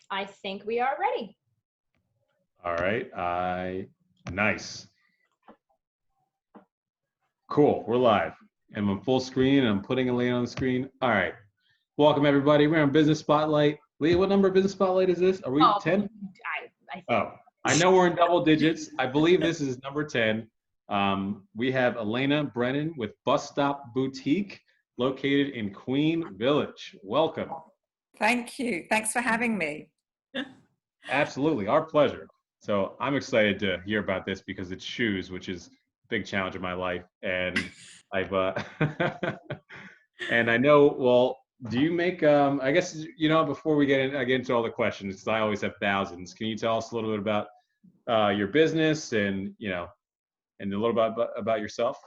I think we are ready. All right. Nice. Cool. We're live. I'm on full screen. I'm putting Elena on the screen. All right. Welcome, everybody. We're on Business Spotlight. Leah, what number of Business Spotlight is this? Are we 10? Oh, I know we're in double digits. I believe this is number 10. We have Elena Brennan with Bus Stop Boutique, located in Queen Village. Welcome. Thank you. Thanks for having me. Absolutely. Our pleasure. So I'm excited to hear about this because it's shoes, which is a big challenge in my life. And I've, and I know, well, do you make, I guess, before we get into all the questions, because I always have thousands, can you tell us a little bit about your business and, and a little bit about yourself?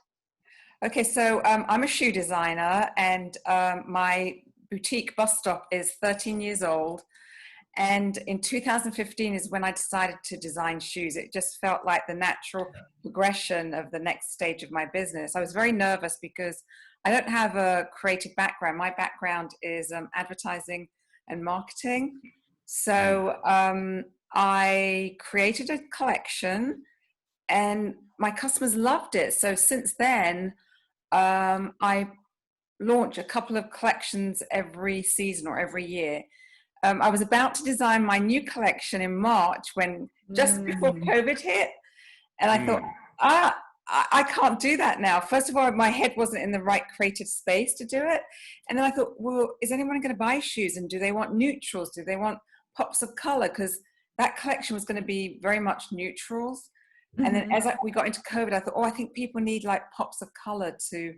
Okay, so I'm a shoe designer, and my boutique Bus Stop is 13 years old. And in 2015 is when I decided to design shoes. It just felt like the natural progression of the next stage of my business. I was very nervous because I don't have a creative background. My background is advertising and marketing. So I created a collection and my customers loved it. So since then, I launch a couple of collections every season or every year. I was about to design my new collection in March when just before COVID hit. And I thought, I can't do that now. First of all, my head wasn't in the right creative space to do it. And then I thought, well, is anyone going to buy shoes? And do they want neutrals? Do they want pops of color? Because that collection was going to be very much neutrals. And then as we got into COVID, I thought, I think people need like pops of color to,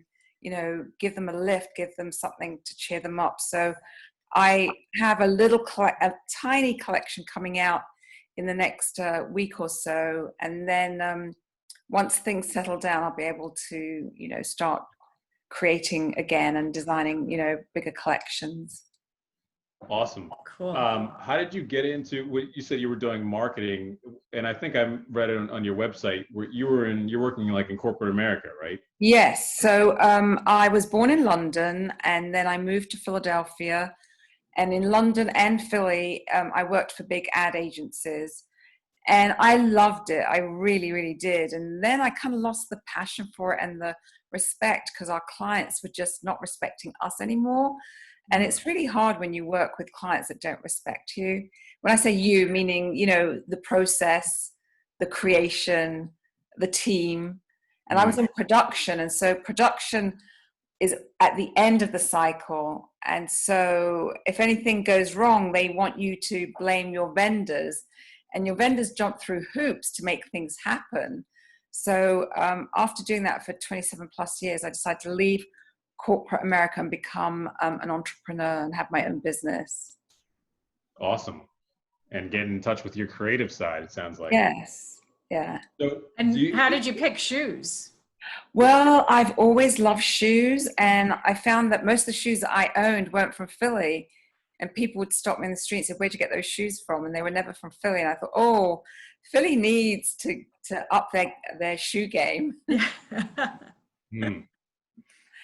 give them a lift, give them something to cheer them up. So I have a tiny collection coming out in the next week or so. And then once things settle down, I'll be able to, start creating again and designing, bigger collections. Awesome. Cool. How did you get into what you said you were doing marketing? And I think I read it on your website where you're working like in corporate America, right? Yes. So I was born in London and then I moved to Philadelphia. And in London and Philly, I worked for big ad agencies. And I loved it. I really, really did. And then I kind of lost the passion for it and the respect because our clients were just not respecting us anymore. And it's really hard when you work with clients that don't respect you. When I say you, meaning, the process, the creation, the team. And I was in production. And so production is at the end of the cycle. And so if anything goes wrong, they want you to blame your vendors. And your vendors jump through hoops to make things happen. So after doing that for 27 plus years, I decided to leave corporate America and become an entrepreneur and have my own business. Awesome. And get in touch with your creative side, it sounds like. Yes. Yeah. So, and how did you pick shoes? Well, I've always loved shoes, and I found that most of the shoes that I owned weren't from Philly. And people would stop me in the street and say, where'd you get those shoes from? And they were never from Philly. And I thought, Philly needs to up their shoe game.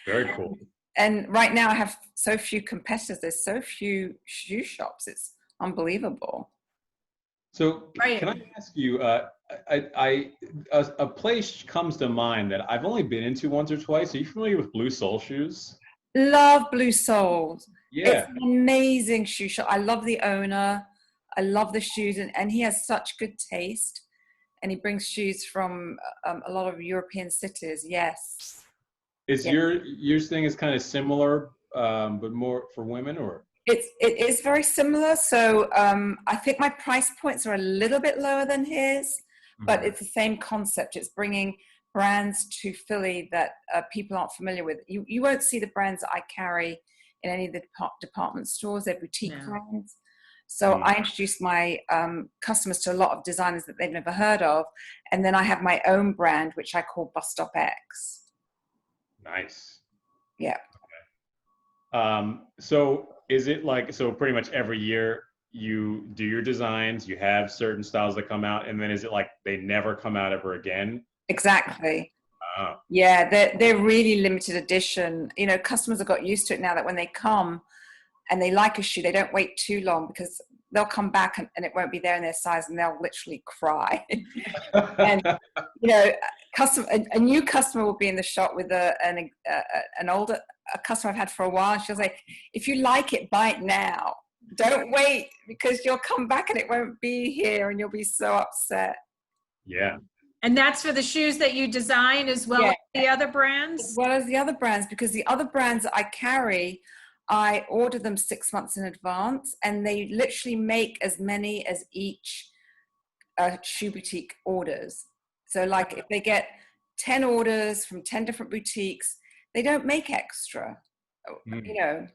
Very cool. And right now I have so few competitors. There's so few shoe shops. It's unbelievable. So can I ask you, a place comes to mind that I've only been into once or twice. Are you familiar with Blue Soul Shoes? Love Blue Souls. Yeah. It's an amazing shoe shop. I love the owner. I love the shoes, and he has such good taste. And he brings shoes from a lot of European cities. Yes. Is your thing is kind of similar, but more for women, or? It is very similar. So I think my price points are a little bit lower than his, but it's the same concept. It's bringing brands to Philly that people aren't familiar with. You won't see the brands that I carry in any of the department stores. They're boutique brands. So I introduce my customers to a lot of designers that they've never heard of. And then I have my own brand, which I call Bus Stop X. Nice. Yeah. Okay. So is it like, so pretty much every year you do your designs, you have certain styles that come out, and then is it like they never come out ever again? Exactly. Yeah, they're really limited edition. Customers have got used to it now that when they come and they like a shoe, they don't wait too long because they'll come back and it won't be there in their size, and they'll literally cry. And you know, a new customer will be in the shop with an older customer I've had for a while, and she'll say, if you like it, buy it now. Don't wait, because you'll come back and it won't be here and you'll be so upset. Yeah. And that's for the shoes that you design as well Yeah. as the other As brands? well as the other brands, because the other brands that I carry, I order them 6 months in advance, and they literally make as many as each shoe boutique orders. So like if they get 10 orders from 10 different boutiques, they don't make extra. You know,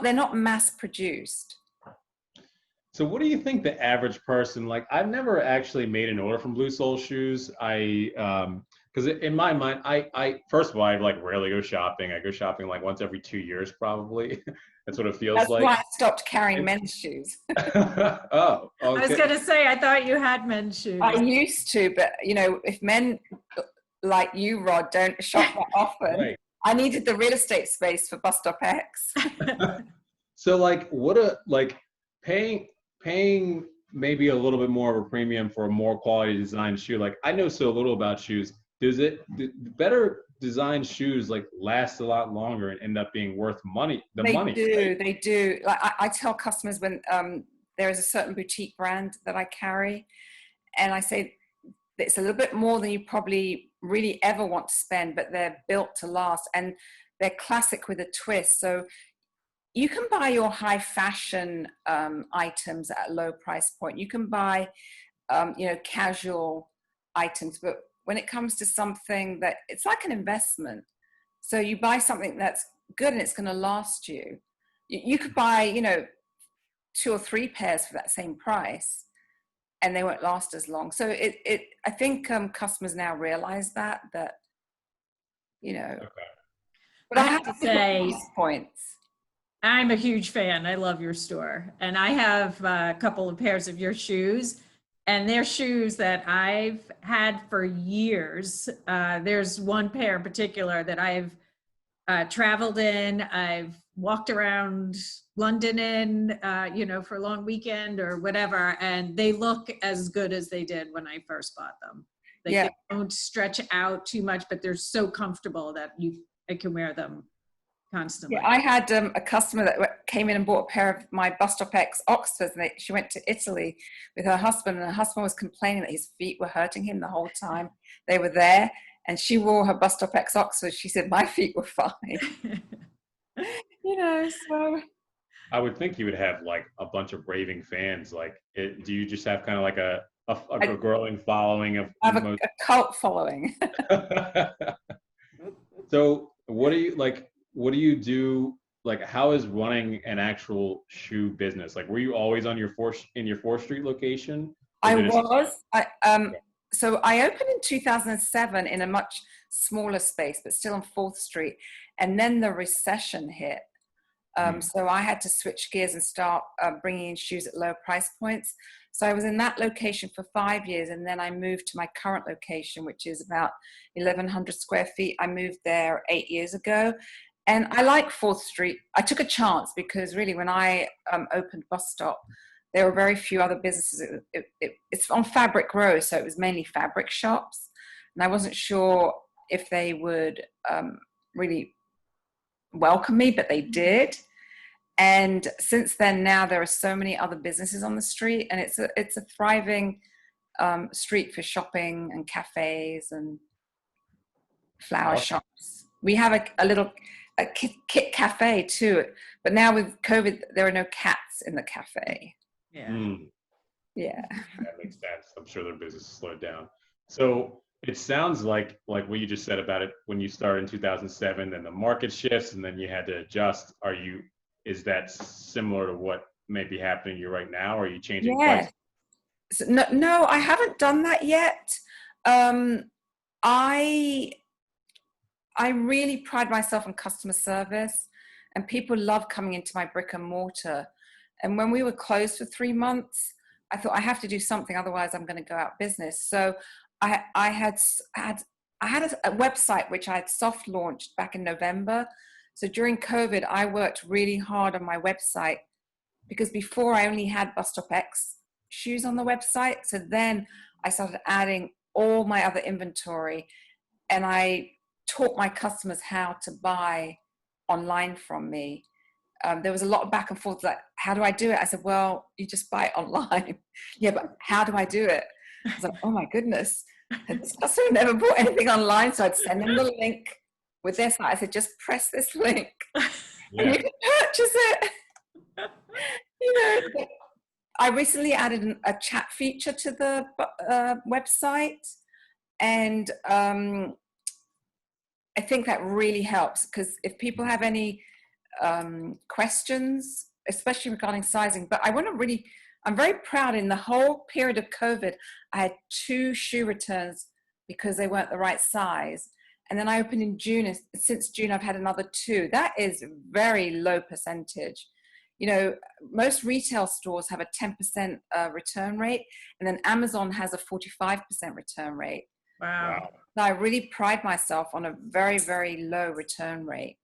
they're not mass produced. So what do you think the average person, like, I've never actually made an order from Blue Soul Shoes. Because in my mind, I first of all, I like rarely go shopping. I go shopping like once every 2 years, probably. That's what it feels That's like. why I stopped carrying men's shoes. Oh, I was okay. going to say, I thought you had men's shoes. I used to, but you know, if men like you, Rod, don't shop that often, Right. I needed the real estate space for Bus Stop X. So like paying maybe a little bit more of a premium for a more quality designed shoe. Like, I know so little about shoes. Do better designed shoes like last a lot longer and end up being worth money? They Right? do. Like I tell customers when there is a certain boutique brand that I carry, and I say it's a little bit more than you probably really ever want to spend, but they're built to last, and they're classic with a twist. So you can buy your high fashion items at a low price point. You can buy, you know, casual items, but when it comes to something that it's like an investment. So you buy something that's good and it's going to last you. You could buy, you know, 2 or 3 pairs for that same price, and they won't last as long. So I think customers now realize that, you know. Okay. But I have to say, price points. I'm a huge fan. I love your store. And I have a couple of pairs of your shoes, and they're shoes that I've had for years. There's one pair in particular that I've traveled in. I've walked around London in, you know, for a long weekend or whatever, and they look as good as they did when I first bought them. Like, Yeah. they don't stretch out too much, but they're so comfortable that I can wear them constantly. Yeah, I had a customer that came in and bought a pair of my Bus Stop X Oxfords, and she went to Italy with her husband, and her husband was complaining that his feet were hurting him the whole time they were there, and she wore her Bus Stop X Oxfords. She said, my feet were fine. You know, so. I would think you would have like a bunch of raving fans. Like, do you just have kind of like a growing following of? I have a cult following. So what do you do? Like, how is running an actual shoe business? Like, were you always on your 4th Street location? I was. So I opened in 2007 in a much smaller space, but still on 4th Street. And then the recession hit. So I had to switch gears and start bringing in shoes at lower price points. So I was in that location for 5 years, and then I moved to my current location, which is about 1,100 square feet. I moved there 8 years ago, and I like 4th Street. I took a chance because really when I opened Bus Stop, there were very few other businesses. It's on Fabric Row, so it was mainly fabric shops, and I wasn't sure if they would really welcome me, but they did. And since then, now there are so many other businesses on the street, and it's a thriving street for shopping and cafes and flower shops. We have a little kit cafe too, but now with COVID, there are no cats in the cafe. Yeah. Yeah. That makes sense. I'm sure their business slowed down. So it sounds like what you just said about it when you started in 2007, then the market shifts and then you had to adjust. Is that similar to what may be happening to you right now? Or are you changing price? So, no, I haven't done that yet. I really pride myself on customer service, and people love coming into my brick and mortar. And when we were closed for 3 months, I thought I have to do something, otherwise I'm going to go out of business. So I had a website which I had soft launched back in November. So during COVID, I worked really hard on my website because before I only had Bus Stop X shoes on the website. So then I started adding all my other inventory, and I taught my customers how to buy online from me. There was a lot of back and forth, like, how do I do it? I said, well, you just buy it online. Yeah, but how do I do it? I was like, oh my goodness. And this customer never bought anything online. So I'd send them the link with their site. I said, just press this link and you can purchase it. You know, I recently added a chat feature to the website. And I think that really helps, because if people have any questions, especially regarding sizing, but I'm very proud. In the whole period of COVID, I had 2 shoe returns because they weren't the right size. And then I opened in June, and since June, I've had another 2. That is very low percentage. You know, most retail stores have a 10% return rate, and then Amazon has a 45% return rate. Wow. So I really pride myself on a very, very low return rate.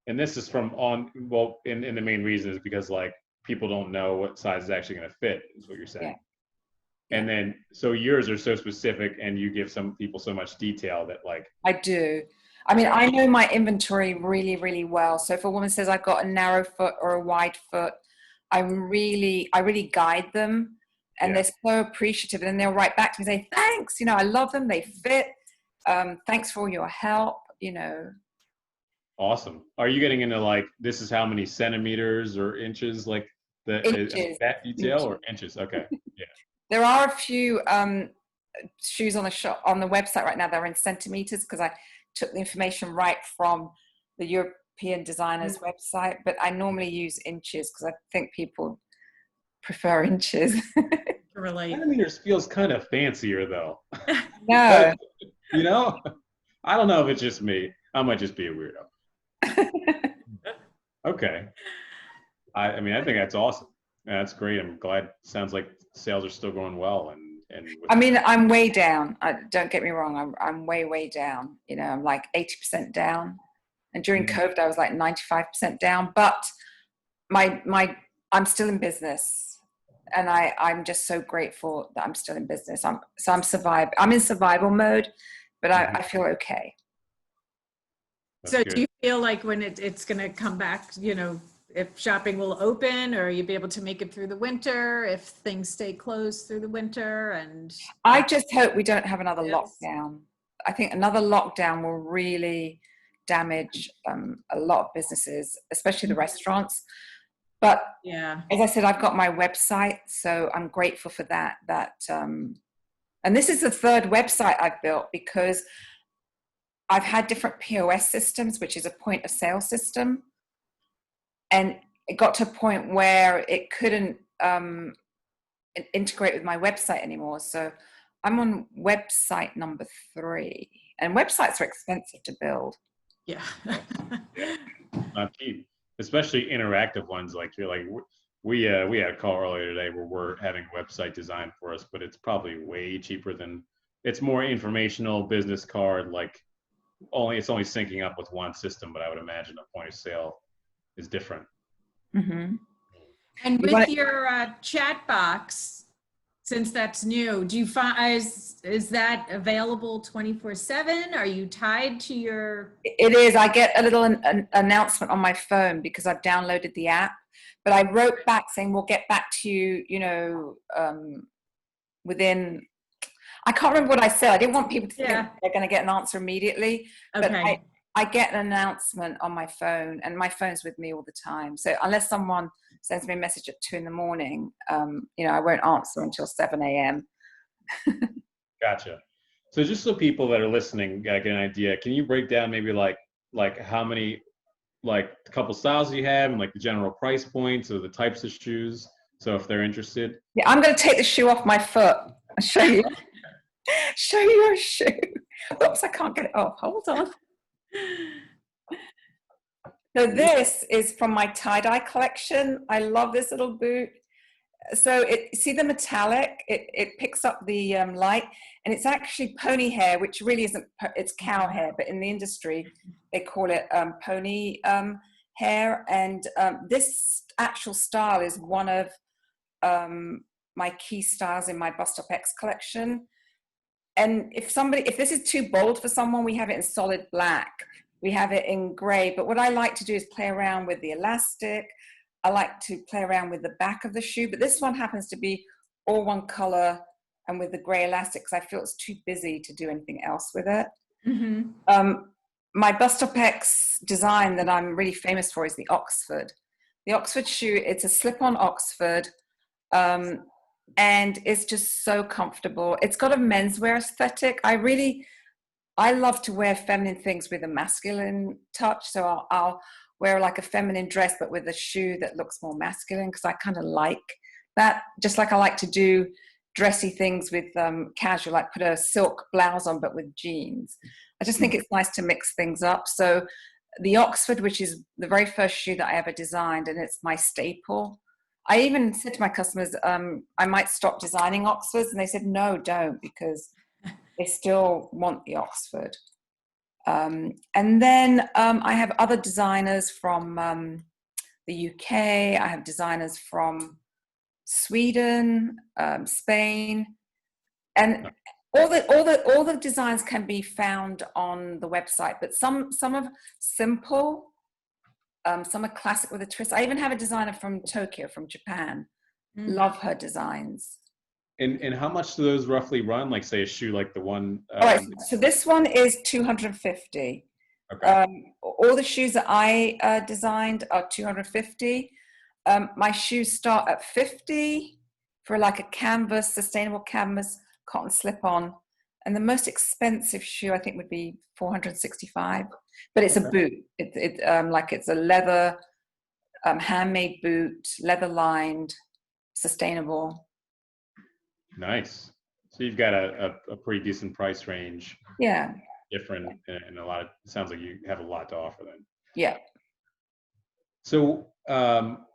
And this is in the main reason is because like people don't know what size is actually going to fit, is what you're saying. Yeah. And then, so yours are so specific, and you give some people so much detail that like. I do. I mean, I know my inventory really, really well. So if a woman says I've got a narrow foot or a wide foot, I really guide them, and they're so appreciative. And then they'll write back to me and say, thanks, you know, I love them. They fit. Thanks for all your help, you know. Awesome. Are you getting into like, this is how many centimeters or inches, like Inches. that detail or inches? Okay. Yeah. There are a few shoes on the website right now that are in centimeters, because I took the information right from the European designers website, but I normally use inches because I think people prefer inches. Centimeters feels kind of fancier though. No. You know, I don't know if it's just me. I might just be a weirdo. Okay. I mean, I think that's awesome. Yeah, that's great. I'm glad. Sounds like sales are still going well. And I mean, I'm way down. Don't get me wrong. I'm way down. You know, I'm like 80% down. And during COVID, I was like 95% down. But I'm still in business, and I'm just so grateful that I'm still in business. I'm in survival mode, but I feel okay. So do you feel like when it's going to come back, you know, if shopping will open, or you'll be able to make it through the winter, if things stay closed through the winter? And I just hope we don't have another lockdown. I think another lockdown will really damage a lot of businesses, especially the restaurants. But as I said, I've got my website, so I'm grateful for that. And this is the 3rd website I've built, because I've had different POS systems, which is a point of sale system. And it got to a point where it couldn't integrate with my website anymore. So I'm on website number 3. And websites are expensive to build. Yeah. Not cheap, especially interactive ones. Like you're like, we had a call earlier today where we're having a website designed for us, but it's probably way cheaper than, it's more informational business card, like it's only syncing up with one system, but I would imagine a point of sale is different. Mm-hmm. And with your chat box, since that's new, do you find is that available 24/7? Are you tied to your? It is. I get a little announcement on my phone because I've downloaded the app. But I wrote back saying we'll get back to you, you know, within. I can't remember what I said. I didn't want people to think they're going to get an answer immediately. Okay. But I get an announcement on my phone, and my phone's with me all the time. So unless someone sends me a message at 2 a.m, you know, I won't answer until 7 a.m. Gotcha. So just so people that are listening get an idea, can you break down maybe like how many, like a couple styles you have, and like the general price points or the types of shoes? So if they're interested. Yeah, I'm going to take the shoe off my foot and show you. Show you a shoe. Oops, I can't get it off. Hold on. So this is from my tie-dye collection. I love this little boot. So see the metallic? It picks up the light, and it's actually pony hair, which really isn't. It's cow hair, but in the industry they call it pony hair. And this actual style is one of my key styles in my Bust Up X collection. And if this is too bold for someone, we have it in solid black. We have it in gray. But what I like to do is play around with the elastic. I like to play around with the back of the shoe. But this one happens to be all one color and with the gray elastic because I feel it's too busy to do anything else with it. My Bust Up X design that I'm really famous for is the Oxford. The Oxford shoe, it's a slip-on Oxford. And it's just so comfortable. It's got a menswear aesthetic. I love to wear feminine things with a masculine touch. So I'll wear like a feminine dress, but with a shoe that looks more masculine because I kind of like that. Just like I like to do dressy things with casual, like put a silk blouse on, but with jeans. I just think it's nice to mix things up. So the Oxford, which is the very first shoe that I ever designed, and it's my staple. I even said to my customers, I might stop designing Oxfords. And they said, no, don't, because they still want the Oxford. And then I have other designers from the UK. I have designers from Sweden, Spain, and all the designs can be found on the website. But some are simple. Some are classic with a twist. I even have a designer from Tokyo, from Japan. Love her designs. And how much do those roughly run? Like say a shoe like the one. All right, so this one is 250. Okay. All the shoes that I designed are 250. My shoes start at 50 for like a canvas, sustainable canvas, cotton slip-on. And the most expensive shoe I think would be 465, but it's a boot. It's a leather, handmade boot, leather lined, sustainable. Nice. So you've got a pretty decent price range. Yeah. Different and a lot of, it sounds like you have a lot to offer then. Yeah. So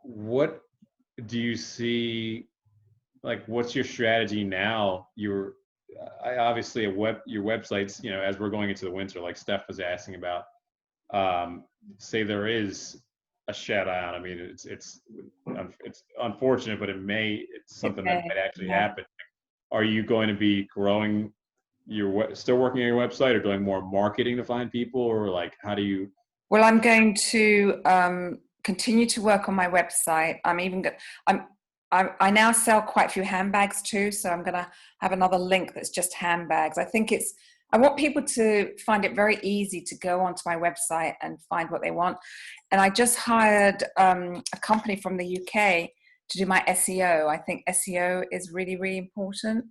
what do you see, like what's your strategy now? Obviously your websites, as we're going into the winter, like Steph was asking about, say there is a shed on. I mean, it's unfortunate, but it's something that might actually happen. Are you going to be growing still working on your website, or doing more marketing to find people, or like how do you? Well, I'm going to continue to work on my website. I now sell quite a few handbags too, so I'm going to have another link that's just handbags. I want people to find it very easy to go onto my website and find what they want. And I just hired a company from the UK to do my SEO. I think SEO is really, really important.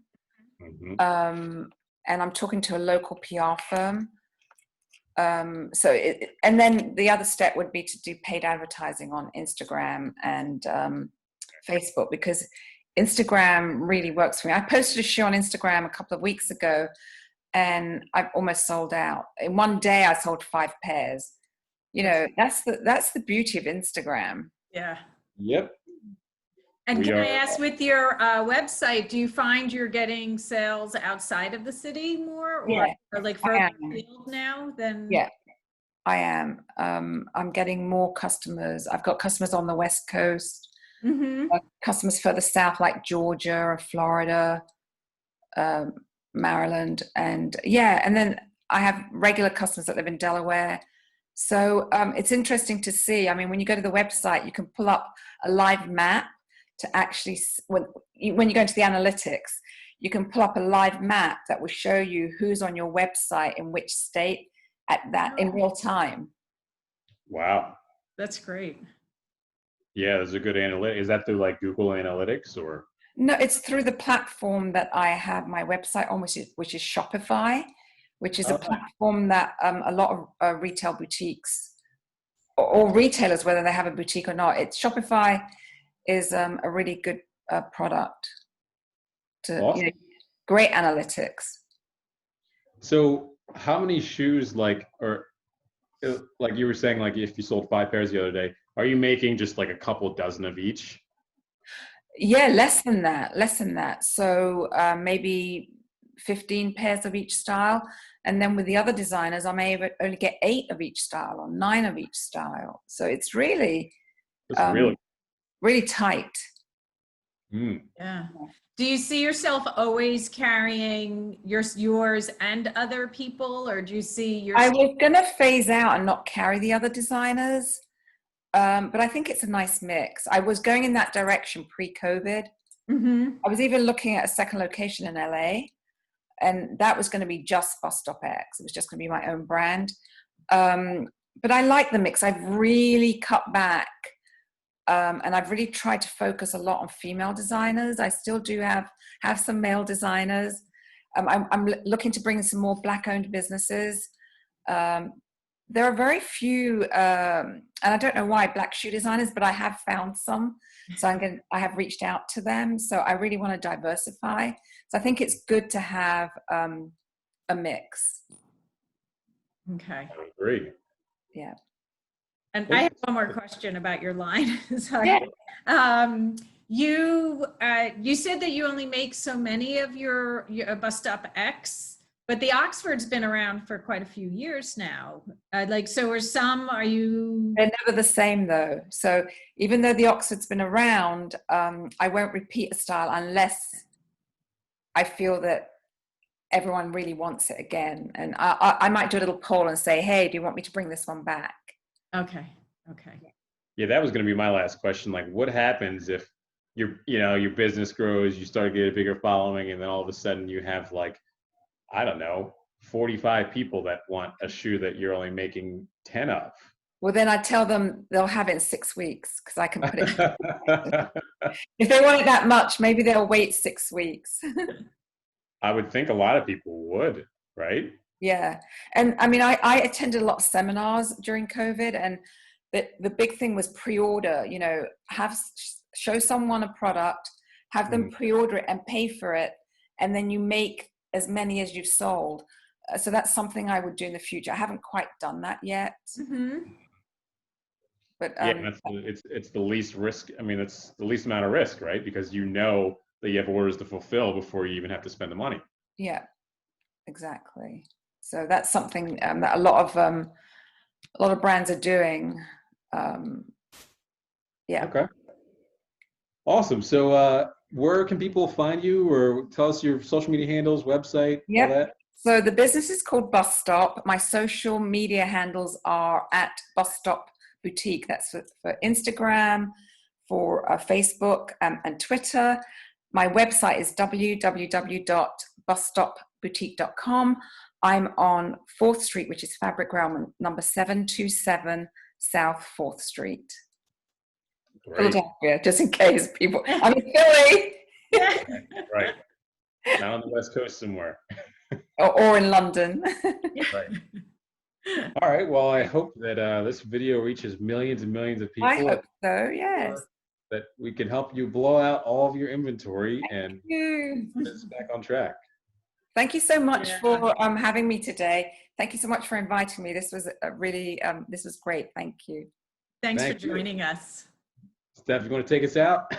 And I'm talking to a local PR firm. And then the other step would be to do paid advertising on Instagram and Facebook, because Instagram really works for me. I posted a shoe on Instagram a couple of weeks ago and I've almost sold out. In one day I sold 5 pairs. That's the beauty of Instagram. Yeah. Yep. And can I ask, with your website, do you find you're getting sales outside of the city more, or like further afield now than? Yeah, I am. I'm getting more customers. I've got customers on the West Coast, customers further south like Georgia or Florida, Maryland, and then I have regular customers that live in Delaware. So it's interesting to see. I mean, when you go to the website, you can pull up a live map to actually, when you go into the analytics, you can pull up a live map that will show you who's on your website in which state in real time. Wow. That's great. Yeah, there's a good analytic. Is that through like Google Analytics or? No, it's through the platform that I have my website on, which is Shopify, which is a platform that a lot of retail boutiques or retailers, whether they have a boutique or not, Shopify is a really good product to great analytics. So how many shoes, like you were saying, like if you sold 5 pairs the other day, are you making just like a couple dozen of each? Yeah, less than that. So maybe 15 pairs of each style. And then with the other designers, I may only get 8 of each style or 9 of each style. So it's really, That's really really tight. Mm. Yeah. Do you see yourself always carrying yours and other people, or do you see your? I was going to phase out and not carry the other designers, but I think it's a nice mix. I was going in that direction pre-COVID. Mhm. I was even looking at a second location in LA, and that was going to be just Bus Stop X. It was just going to be my own brand. But I like the mix. I've really cut back, and I've really tried to focus a lot on female designers. I still do have some male designers. I'm looking to bring in some more Black-owned businesses. There are very few, and I don't know why, Black shoe designers, but I have found some. So I have reached out to them. So I really want to diversify. So I think it's good to have a mix. Okay. I agree. Yeah. And I have one more question about your line. Sorry. Yeah. You said that you only make so many of your Bus Stop X, but the Oxford's been around for quite a few years now. Are you? They're never the same though. So even though the Oxford's been around, I won't repeat a style unless I feel that everyone really wants it again. And I might do a little poll and say, hey, do you want me to bring this one back? Okay. Yeah, that was going to be my last question. Like, what happens if your business grows, you start to get a bigger following, and then all of a sudden you have, like, I don't know, 45 people that want a shoe that you're only making 10 of? Well, then I tell them they'll have it in 6 weeks because I can put it. If they want it that much, maybe they'll wait 6 weeks. I would think a lot of people would, right? Yeah. And I mean, I attended a lot of seminars during COVID, and the big thing was pre-order, show someone a product, have them pre-order it and pay for it, and then you make as many as you've sold. So that's something I would do in the future. I haven't quite done that yet. Mm-hmm. But it's the least risk. I mean, it's the least amount of risk, right? Because you know that you have orders to fulfill before you even have to spend the money. Yeah, exactly. So that's something that a lot of brands are doing. Yeah. Okay. Awesome. So where can people find you, or tell us your social media handles, website, all that? So the business is called Bus Stop. My social media handles are at Bus Stop Boutique. That's for Instagram, for Facebook, and Twitter. My website is www.busstopboutique.com. I'm on 4th Street, which is Fabric Realm, number 727 South 4th Street. Great. Philadelphia, just in case people. I'm in Philly. Right. Not on the West Coast somewhere. or in London. Right. All right. Well, I hope that this video reaches millions and millions of people. I hope so, yes. That we can help you blow out all of your inventory and put this back on track. Thank you so much for having me today. Thank you so much for inviting me. This was this was great. Thank you. Thanks for joining us. Steph, you want to take us out?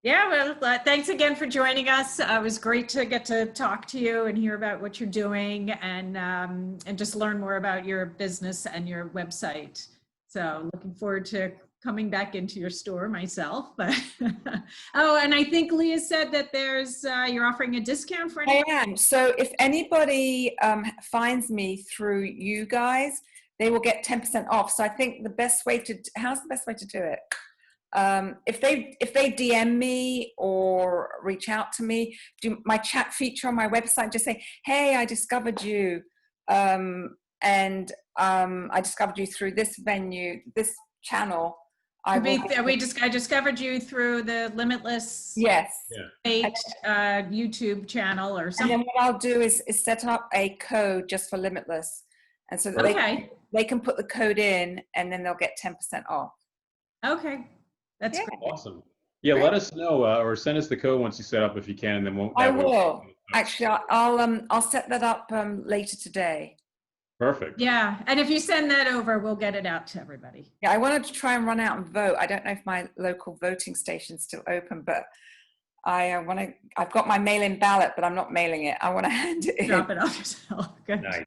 Yeah, well, thanks again for joining us. It was great to get to talk to you and hear about what you're doing, and just learn more about your business and your website. So looking forward to coming back into your store myself. Oh, and I think Leah said that you're offering a discount for anyone. I am. So if anybody finds me through you guys, they will get 10% off. So I think how's the best way to do it? If they DM me or reach out to me, do my chat feature on my website, just say, hey, I discovered you, and I discovered you through this venue, this channel. I discovered you through the Limitless YouTube channel or something. And then what I'll do is set up a code just for Limitless, and so that they can put the code in, and then they'll get 10% off. Okay. That's great. Awesome. Yeah, let us know or send us the code once you set up if you can, and then I will. Actually, I'll set that up later today. Perfect. Yeah, and if you send that over, we'll get it out to everybody. Yeah, I wanted to try and run out and vote. I don't know if my local voting station's still open, but I've got my mail-in ballot, but I'm not mailing it. I want to hand it in. Drop it off yourself. Good. Nice.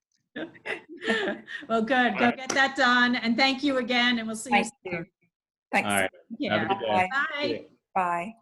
Well, good. Go get that done, and thank you again, and we'll see you soon. Thanks. All right. Yeah. Have a good day. Bye. Bye.